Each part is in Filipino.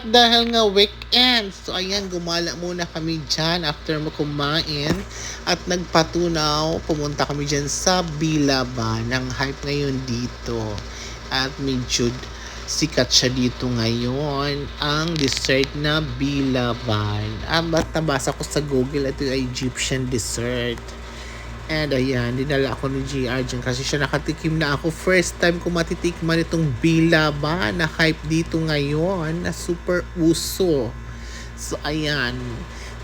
dahil nga weekend. So ayan, gumala muna kami dyan after mo kumain. At nagpatunaw, pumunta kami dyan sa Bilaban. Ang hype ngayon dito. At medyo sikat siya dito ngayon. Ang dessert na Bilaban. Ba't nabasa ko sa Google, ito ay Egyptian dessert. And ayan, dinala ako ni GR dyan kasi siya nakatikim na ako. First time ko matitikman itong Bilaban na hype dito ngayon na super uso. So ayan,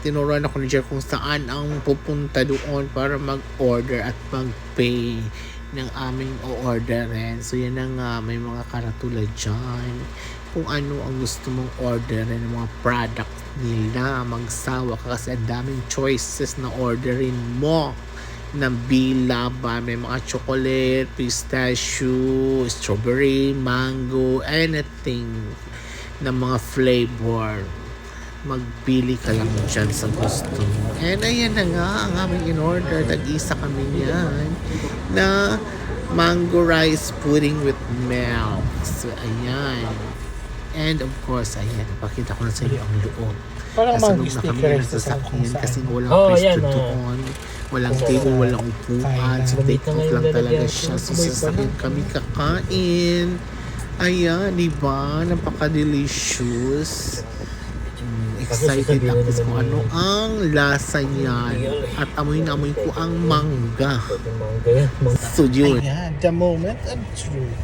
tinuruan ako ni GR kung saan ang pupunta doon para mag-order at mag-pay ng aming o-orderin. So yan na nga, may mga karatula dyan. Kung ano ang gusto mong orderin ng mga product nila, magsawa ka kasi ang daming choices na orderin mo ng Bilaban. May mga chocolate, pistachio, strawberry, mango, anything na mga flavor. Magpili ka lang dyan sa gusto mo. And ayan na nga ang aming in-order. Tag-isa kami niyan na mango rice pudding with milk. So ayan. And of course, ayan, pakita ko na sa iyo ang loob. Parang Nasa mango loob na kami sticker ng sasakyan kasi walang Oh, pwesto ayan, doon. Walang table, walang upuan. So take out lang talaga siya. So sasakyan kami kakain. Ayan, diba? Napaka-delicious. Excited ako kung ano ang lasa niyan. At amoy na amoy ko ang mangga. So yun. Ayan, the moment of truth.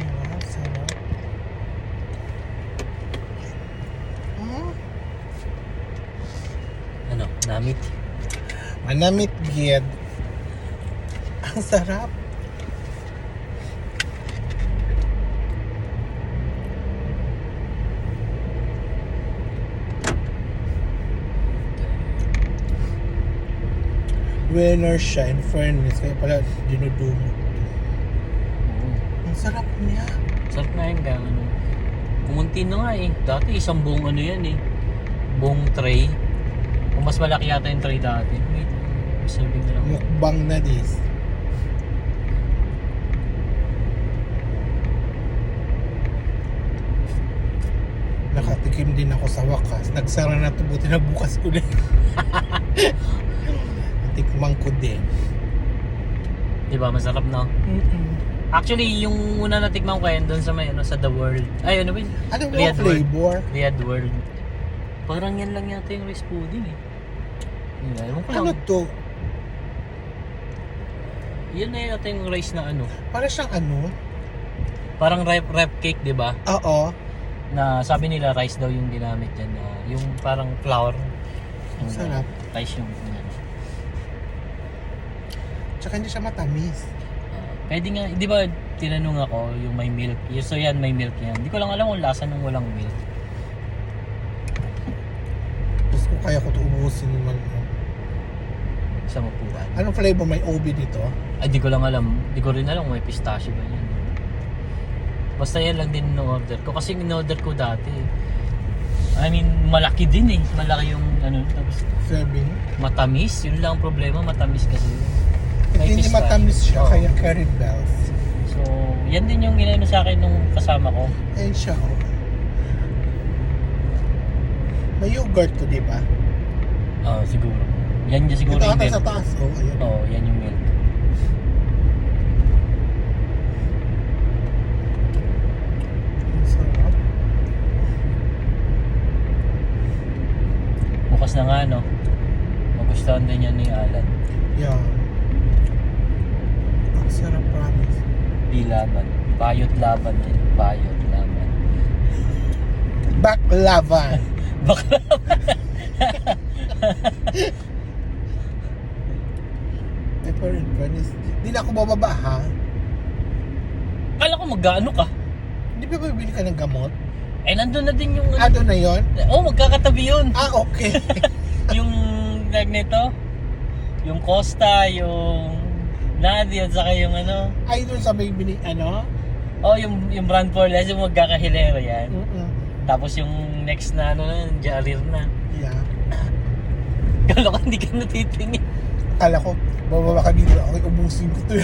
Wow, sarap. Ano, namit. Manamit gid. Ang sarap. Winner siya in fairness. Kaya pala dinudumog. Ang sarap niya. Sarap nga yun, kaya ano. Kumunti na nga eh. Dati isang buong ano yan eh. Buong tray. Kung mas malaki yata yung tray dati. Wait, sabihin na lang. Mukbang na this. Nakatikim din ako sa wakas. Nagsara na ito. Buti na bukas ko din. Tikman ko din. Diba, masarap no? Actually, yung una natikman ko yan doon sa may ano, sa The World. Ay, ano ba yun? Ano mo Riyadh World. flavor? Riyadh World. Parang yan lang yata yung rice pudding eh. Yun, alam ko Ano lang. to? Yun na yata yung rice na ano. Para siyang ano? Parang rep cake, di ba? Oo. Na sabi nila rice daw yung ginamit dyan. Yung parang flour. Yung, Sarap. Rice yung ano. Tsaka hindi siya matamis. Pwede nga, di ba tinanong ako yung may milk. So yan, may milk yan. Di ko lang alam kung lasa ng walang milk. Gusto ko kaya ko ito ubusin naman. Sa mapuan. Anong flavor may OB dito? Ay, di ko lang alam. Di ko rin alam kung may pistachio ba yan. Basta yan lang din in-order ko. Kasi in-order ko dati. I mean, malaki din eh. Malaki yung ano. Tapos Serving. matamis. Yun lang ang problema. Matamis kasi. May Hindi pistachio. matamis siya, Oo. kaya curry bells. So, yan din yung ginano sa akin nung kasama ko. Ayun siya, oh. May yogurt to, di ba? Siguro. Yan yung siguro Ito yung ata milk. sa taas, oh. Ayun. Oo, yan yung milk. Ang sarap. Bukas na nga, no? Magustuhan din yan ni Alan. Yeah. Ang sarap, promise. Bilaban. Bayot laban yan. Bayot laban. Baklava. Bakla. Pepper and promise. Hindi na ako bababa, ha? Kala ko mag-ano ka. Hindi ba bibili ka ng gamot? Eh, nandun na din yung... Ano na yon? Magkakatabi yun. Okay. Yung tag nito. Yung Costa, yung Nadia, at saka yung ano. Ay, doon sa may bini, ano? Yung brand for less, yung magkakahilera yan. Mm-mm. Tapos yung next na ano na, Jarir na. Yeah. Kala ko hindi ka natitingin. Akala ko, bababa ka dito. Okay, ubusin ko to.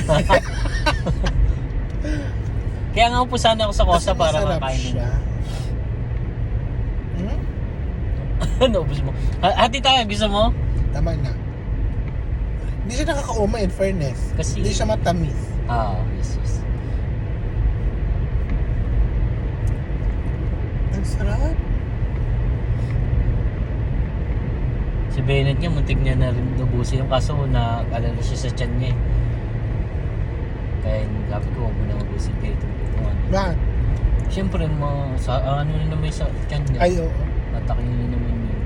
Kaya nga po sana ako sa Costa Kasi para masarap makain. siya. Naubos mo. Hati tayo, gusto mo? Tama na. Hindi siya nakakauma in fairness. Kasi- Hindi siya matamis. Yes. Ang sarap. Si Bennett nga, muntik niya na rin ubusin yung kaso na alala siya sa tiyan niya eh. Kaya sabi ko, huwag mo na ubusin dito. Bakit? Siyempre, ano na naman sa tiyan niya. Ay, oo. Atakin na naman yun.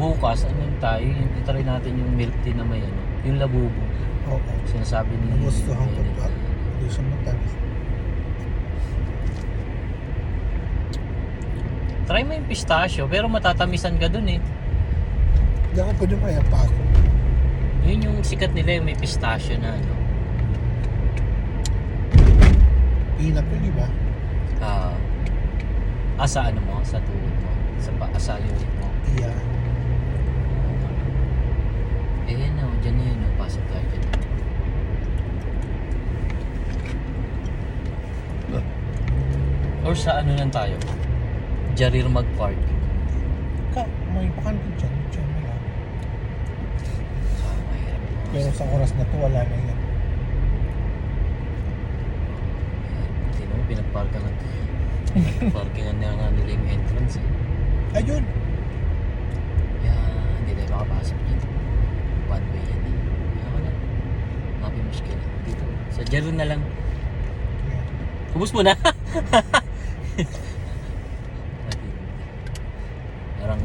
Bukas, tayo? Itry natin yung milk tea na may ano, yung labubo. Oo. Sinasabi ni Nagustuhan ko Bennett. pa. Hindi siya matamis. Try mo yung pistachio, pero matatamisan ka dun eh. Hindi ako pwede kaya pa ako. Yun yung sikat nila, yung may pistachio na ano. Peanut yun, di ba? Sa ano mo, sa tuhod mo, sa ulit mo. Yeah. Yan na, dyan na yun, pasok tayo dyan. Or sa ano lang tayo? Jarir Mag-Park. May bakante dyan. Dyan na lang. Mahirap. Pero sa oras na to, wala na yan. Hindi naman, pinagparkingan na nga nila yung entrance eh. Ayun. Yan, hindi tayo makapasok dyan. One way yan eh. Kaya wala. Mapi muskil. Dito. Sa Jarir na lang. Ubus mo na. Parang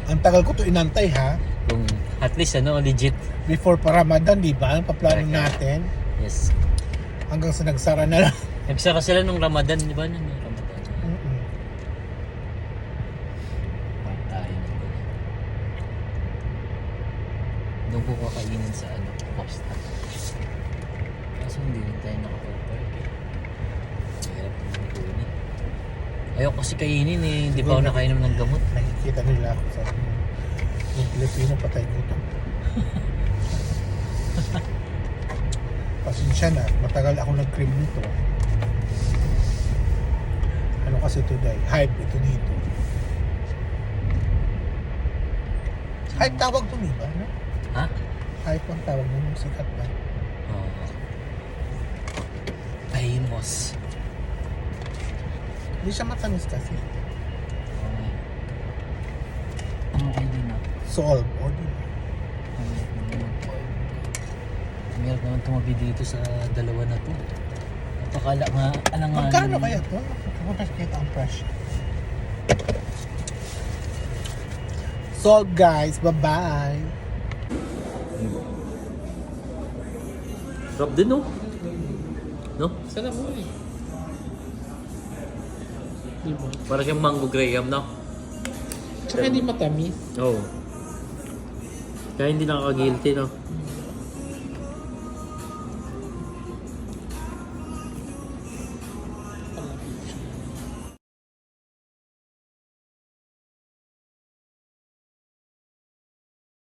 Ang tagal ko to inantay ha. kung at least ano, legit. Before pa Ramadan, di ba? Ang paplano Correct. natin. Yes. Hanggang sa nagsara na lang. Nagsara sila nung Ramadan, di ba? Nung Ramadan. Mm-mm. Park tayo na doon. Doon ko kakainin sa ano, Costa. Kaso hindi rin tayo nakapag-park eh. Mahirap naman kunin. Ayaw kasi kainin eh, hindi pa ako nakainom ng gamot. Nakikita nila ako sa yung Pilipino patay nito. Pasensya na, matagal ako nag-cream nito. Ano kasi today? Hype ito dito. Hype tawag to, di ba? No? Ha? Hype ang tawag mo, sikat ba? Oo. Famous. Hindi siya matamis kasi. Okay. Okay din ah. Solve, o di ba? Meron naman tumabi dito sa dalawa na to. Napakala nga, alangan. Magkano kaya to? Kapag kita ang price. So guys, bye-bye. Sarap din no? No? Sarap mo eh. Diba? Para siyang mango graham no? Tsaka hindi matamis. Oo. Kaya hindi nakaka-guilty no?